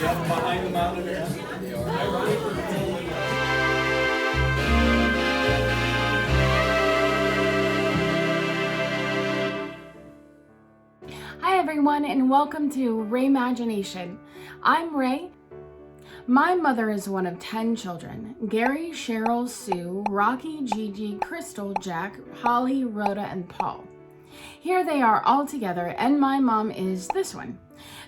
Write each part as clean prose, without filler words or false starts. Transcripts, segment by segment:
behind the monitor. Hi everyone, and welcome to Raymagination. I'm Ray. My mother is one of 10 children: Gary, Cheryl, Sue, Rocky, Gigi, Crystal, Jack, Holly, Rhoda, and Paul. Here they are all together, and my mom is this one.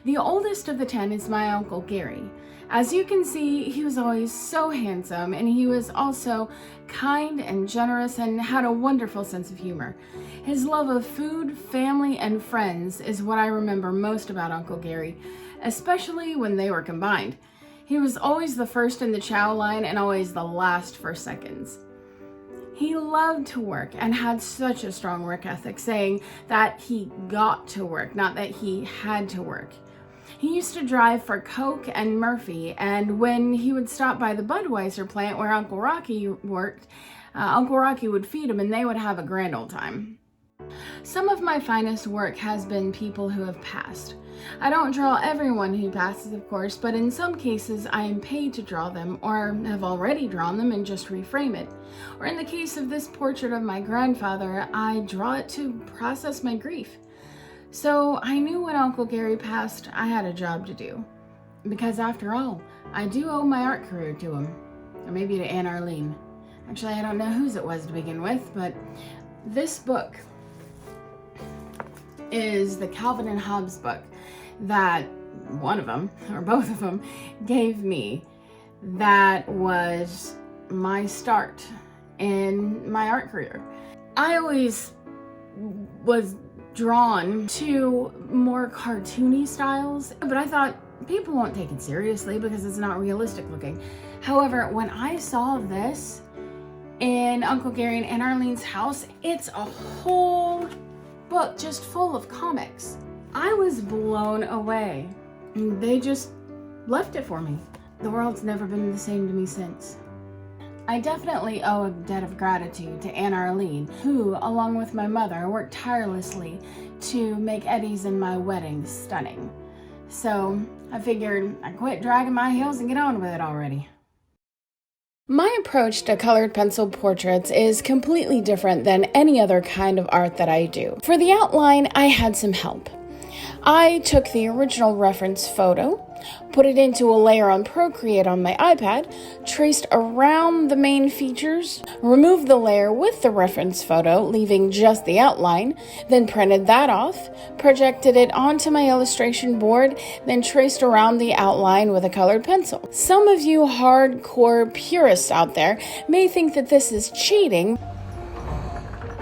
The oldest of the 10 is my Uncle Gary. As you can see, he was always so handsome, and he was also kind and generous and had a wonderful sense of humor. His love of food, family, and friends is what I remember most about Uncle Gary, especially when they were combined. He was always the first in the chow line and always the last for seconds. He loved to work and had such a strong work ethic, saying that he got to work, not that he had to work. He used to drive for Coke and Murphy, and when he would stop by the Budweiser plant where Uncle Rocky worked, Uncle Rocky would feed him and they would have a grand old time. Some of my finest work has been people who have passed. I don't draw everyone who passes, of course, but in some cases I am paid to draw them, or have already drawn them and just reframe it. Or in the case of this portrait of my grandfather, I draw it to process my grief. So I knew when Uncle Gary passed, I had a job to do. Because after all, I do owe my art career to him. Or maybe to Aunt Arlene. Actually, I don't know whose it was to begin with, but this book is the Calvin and Hobbes book that one of them, or both of them, gave me. That was my start in my art career. I always was drawn to more cartoony styles, but I thought people won't take it seriously because it's not realistic looking. However, when I saw this in Uncle Gary and Aunt Arlene's house, it's a whole book just full of comics. I was blown away. They just left it for me. The world's never been the same to me since. I definitely owe a debt of gratitude to Aunt Arlene, who, along with my mother, worked tirelessly to make Eddie's and my wedding stunning. So I figured I'd quit dragging my heels and get on with it already. My approach to colored pencil portraits is completely different than any other kind of art that I do. For the outline, I had some help. I took the original reference photo, put it into a layer on Procreate on my iPad, traced around the main features, removed the layer with the reference photo, leaving just the outline, then printed that off, projected it onto my illustration board, then traced around the outline with a colored pencil. Some of you hardcore purists out there may think that this is cheating.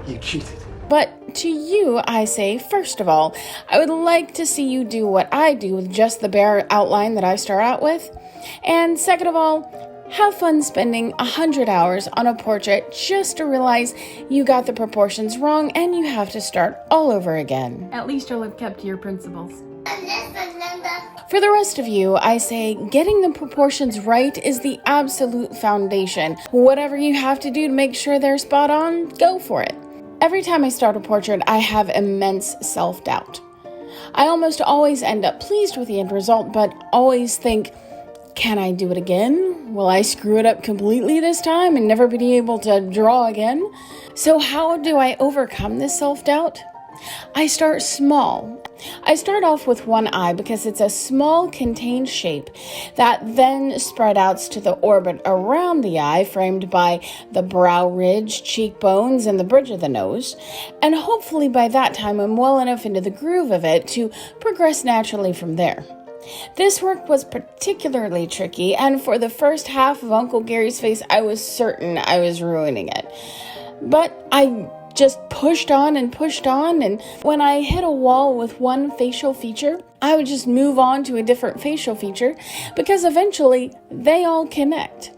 You cheated. But to you, I say, first of all, I would like to see you do what I do with just the bare outline that I start out with. And second of all, have fun spending 100 hours on a portrait just to realize you got the proportions wrong and you have to start all over again. At least you'll have kept to your principles. For the rest of you, I say getting the proportions right is the absolute foundation. Whatever you have to do to make sure they're spot on, go for it. Every time I start a portrait, I have immense self-doubt. I almost always end up pleased with the end result, but always think, can I do it again? Will I screw it up completely this time and never be able to draw again? So how do I overcome this self-doubt? I start small. I start off with one eye because it's a small contained shape that then spread out to the orbit around the eye, framed by the brow ridge, cheekbones, and the bridge of the nose. And hopefully by that time I'm well enough into the groove of it to progress naturally from there. This work was particularly tricky, and for the first half of Uncle Gary's face, I was certain I was ruining it. But I just pushed on, and when I hit a wall with one facial feature, I would just move on to a different facial feature because eventually they all connect.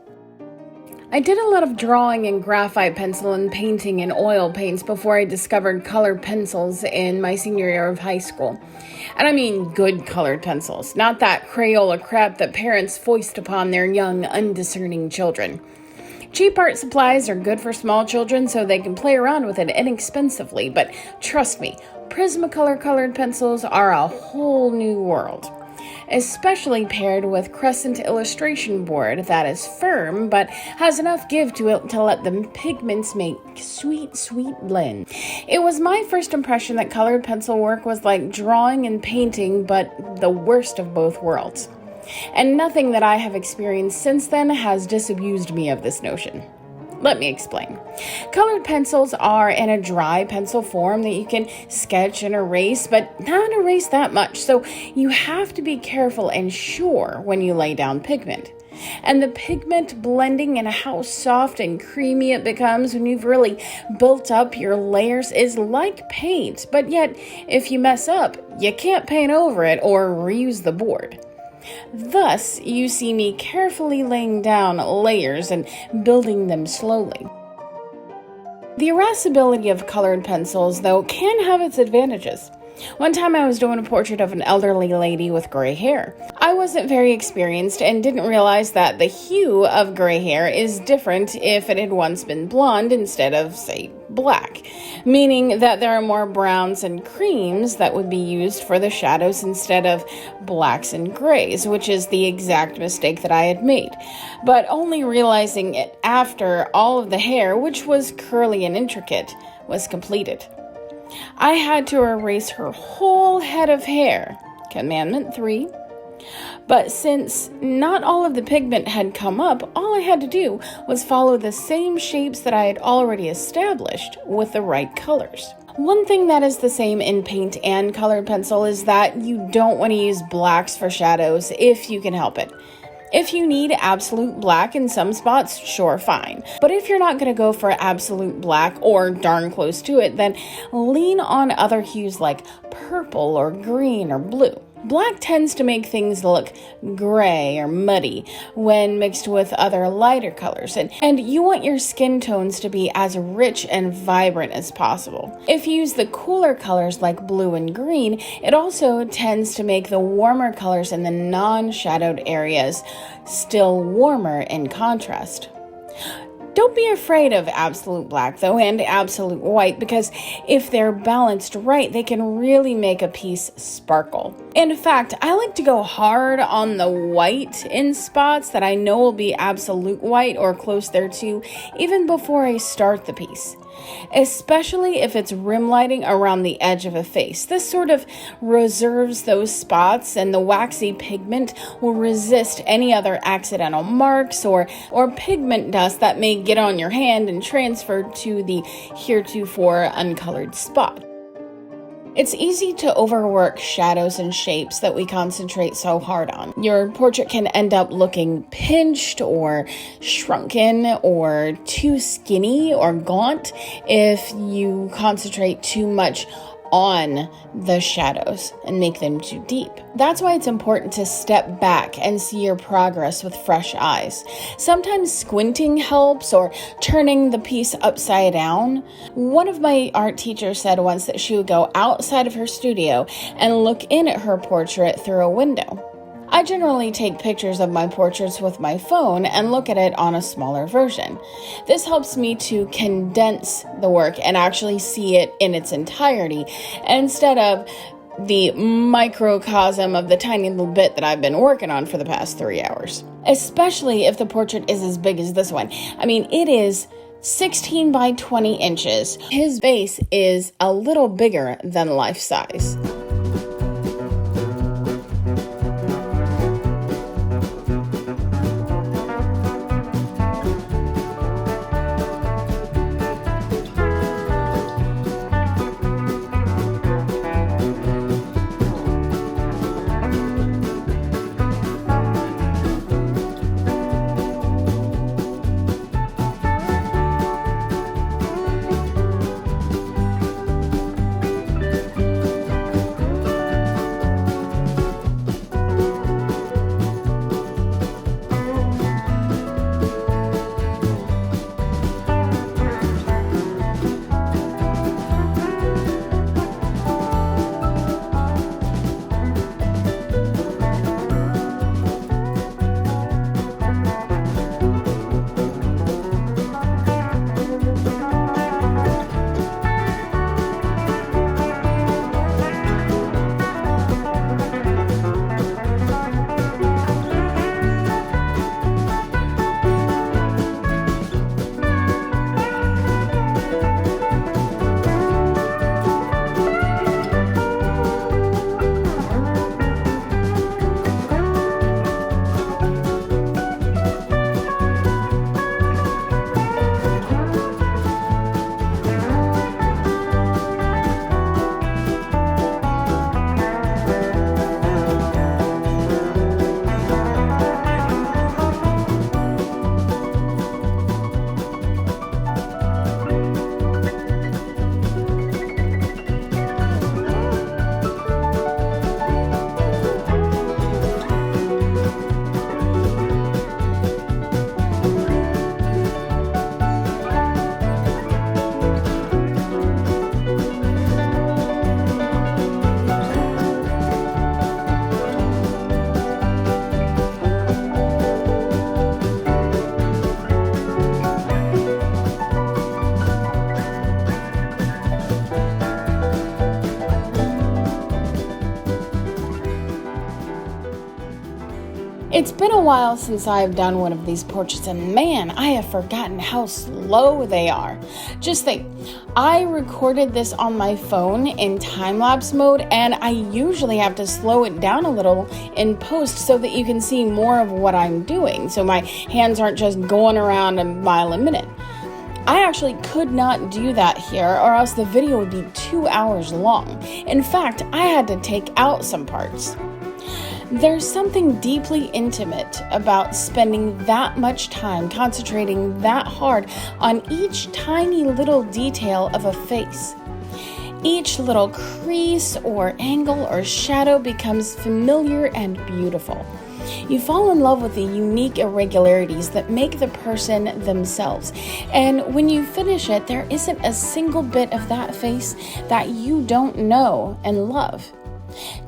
I did a lot of drawing in graphite pencil and painting in oil paints before I discovered colored pencils in my senior year of high school. And I mean good colored pencils, not that Crayola crap that parents foist upon their young, undiscerning children. Cheap art supplies are good for small children so they can play around with it inexpensively, but trust me, Prismacolor colored pencils are a whole new world. especially paired with crescent illustration board that is firm but has enough give to it to let the pigments make sweet, sweet blend. It was my first impression that colored pencil work was like drawing and painting, but the worst of both worlds. And nothing that I have experienced since then has disabused me of this notion. Let me explain. Colored pencils are in a dry pencil form that you can sketch and erase, but not erase that much, so you have to be careful and sure when you lay down pigment. And the pigment blending and how soft and creamy it becomes when you've really built up your layers is like paint, but yet if you mess up, you can't paint over it or reuse the board. Thus, you see me carefully laying down layers and building them slowly. The erasability of colored pencils, though, can have its advantages. One time I was doing a portrait of an elderly lady with gray hair. I wasn't very experienced and didn't realize that the hue of gray hair is different if it had once been blonde instead of, say, black, meaning that there are more browns and creams that would be used for the shadows instead of blacks and grays, which is the exact mistake that I had made, but only realizing it after all of the hair, which was curly and intricate, was completed. I had to erase her whole head of hair, Commandment 3, but since not all of the pigment had come up, all I had to do was follow the same shapes that I had already established with the right colors. One thing that is the same in paint and colored pencil is that you don't want to use blacks for shadows if you can help it. If you need absolute black in some spots, sure, fine. But if you're not going to go for absolute black or darn close to it, then lean on other hues like purple or green or blue. Black tends to make things look gray or muddy when mixed with other lighter colors, and you want your skin tones to be as rich and vibrant as possible. If you use the cooler colors like blue and green, it also tends to make the warmer colors in the non-shadowed areas still warmer in contrast. Don't be afraid of absolute black, though, and absolute white, because if they're balanced right, they can really make a piece sparkle. In fact, I like to go hard on the white in spots that I know will be absolute white or close thereto, even before I start the piece. Especially if it's rim lighting around the edge of a face. This sort of reserves those spots, and the waxy pigment will resist any other accidental marks or pigment dust that may get on your hand and transfer to the heretofore uncolored spot. It's easy to overwork shadows and shapes that we concentrate so hard on. Your portrait can end up looking pinched or shrunken or too skinny or gaunt if you concentrate too much on the shadows and make them too deep. That's why it's important to step back and see your progress with fresh eyes. Sometimes squinting helps, or turning the piece upside down. One of my art teachers said once that she would go outside of her studio and look in at her portrait through a window. I generally take pictures of my portraits with my phone and look at it on a smaller version. This helps me to condense the work and actually see it in its entirety, instead of the microcosm of the tiny little bit that I've been working on for the past 3 hours. Especially if the portrait is as big as this one. I mean, it is 16 by 20 inches. His face is a little bigger than life size. It's been a while since I've done one of these portraits, and man, I have forgotten how slow they are. Just think, I recorded this on my phone in time-lapse mode, and I usually have to slow it down a little in post so that you can see more of what I'm doing, so my hands aren't just going around a mile a minute. I actually could not do that here, or else the video would be 2 hours long. In fact, I had to take out some parts. There's something deeply intimate about spending that much time concentrating that hard on each tiny little detail of a face. Each little crease or angle or shadow becomes familiar and beautiful. You fall in love with the unique irregularities that make the person themselves. And when you finish it, there isn't a single bit of that face that you don't know and love.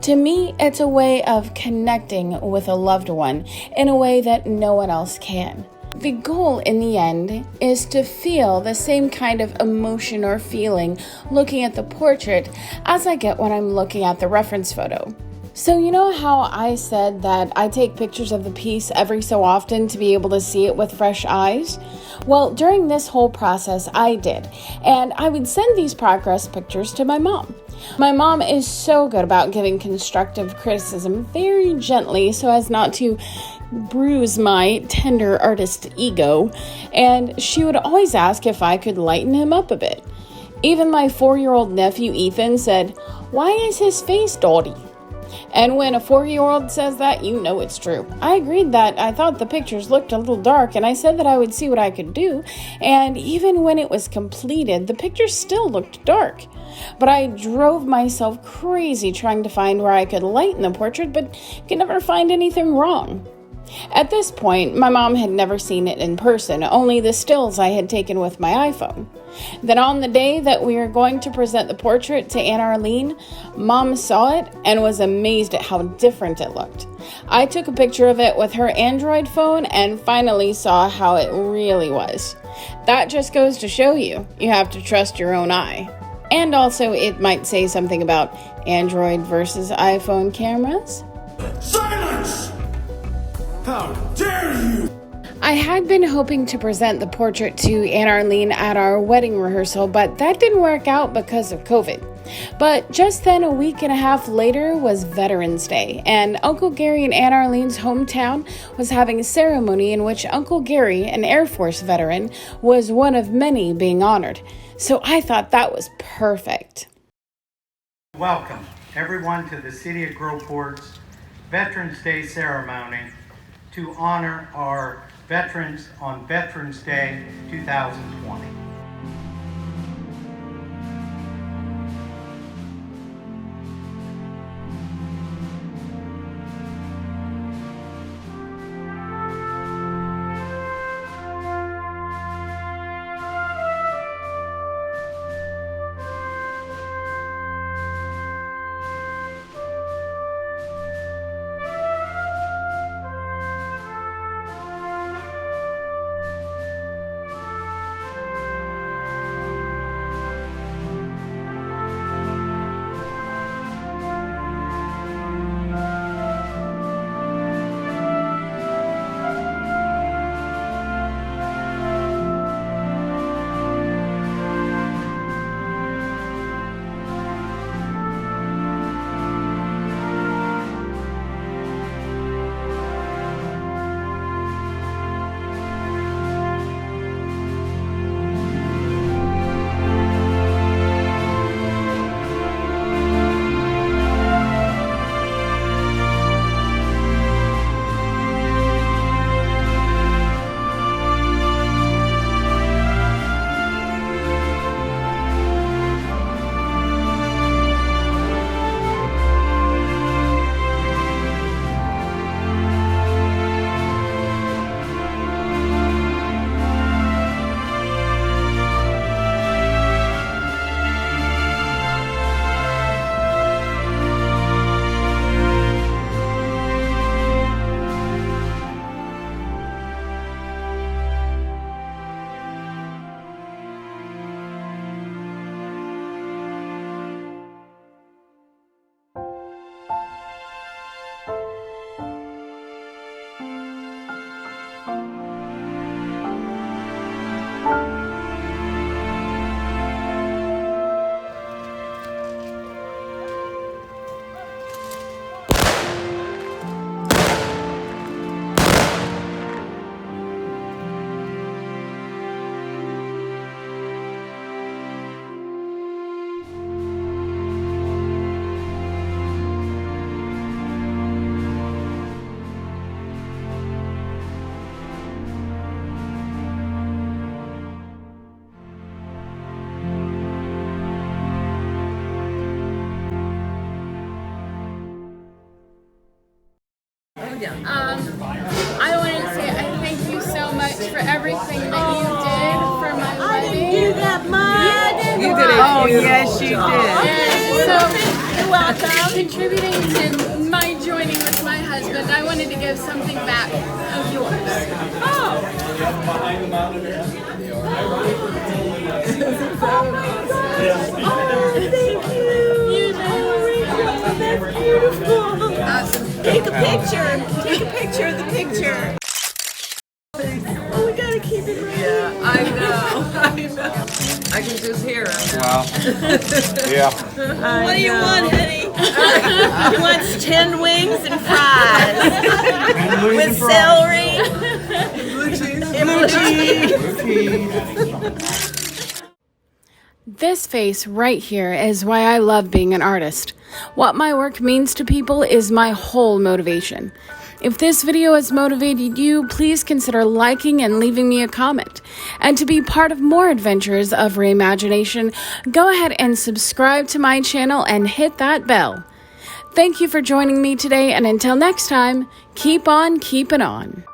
To me, it's a way of connecting with a loved one in a way that no one else can. The goal in the end is to feel the same kind of emotion or feeling looking at the portrait as I get when I'm looking at the reference photo. So you know how I said that I take pictures of the piece every so often to be able to see it with fresh eyes? Well, during this whole process, I did, and I would send these progress pictures to my mom. My mom is so good about giving constructive criticism very gently so as not to bruise my tender artist ego, and she would always ask if I could lighten him up a bit. Even my 4-year-old nephew Ethan said, "Why is his face dirty?" And when a 4-year-old says that, you know it's true. I agreed that I thought the pictures looked a little dark, and I said that I would see what I could do, and even when it was completed, the pictures still looked dark. But I drove myself crazy trying to find where I could lighten the portrait, but could never find anything wrong. At this point, my mom had never seen it in person, only the stills I had taken with my iPhone. Then on the day that we were going to present the portrait to Aunt Arlene, Mom saw it and was amazed at how different it looked. I took a picture of it with her Android phone and finally saw how it really was. That just goes to show you have to trust your own eye. And also, it might say something about Android versus iPhone cameras. Silence! How dare you! I had been hoping to present the portrait to Aunt Arlene at our wedding rehearsal, but that didn't work out because of COVID. But just then, a week and a half later, was Veterans Day, and Uncle Gary in Aunt Arlene's hometown was having a ceremony in which Uncle Gary, an Air Force veteran, was one of many being honored. So I thought that was perfect. Welcome, everyone, to the City of Groveport's Veterans Day ceremony to honor our veterans on Veterans Day 2020. I wanted to say I thank you so much for everything that you did for my wedding. I didn't do that much. You did it. Oh, yes, you did. And so, you're welcome. Contributing to my joining with my husband, I wanted to give something back of yours. Oh. Oh, thank you. That's beautiful. Awesome. Take a picture. Take a picture of the picture. Oh, we gotta keep it right. Yeah, I know. I can just hear him. Wow. Yeah. What do you want, honey? He wants 10 wings and fries. With celery. Blue cheese. Blue cheese. This face right here is why I love being an artist. What my work means to people is my whole motivation. If this video has motivated you, please consider liking and leaving me a comment. And to be part of more adventures of reimagination, go ahead and subscribe to my channel and hit that bell. Thank you for joining me today, and until next time, keep on keeping on.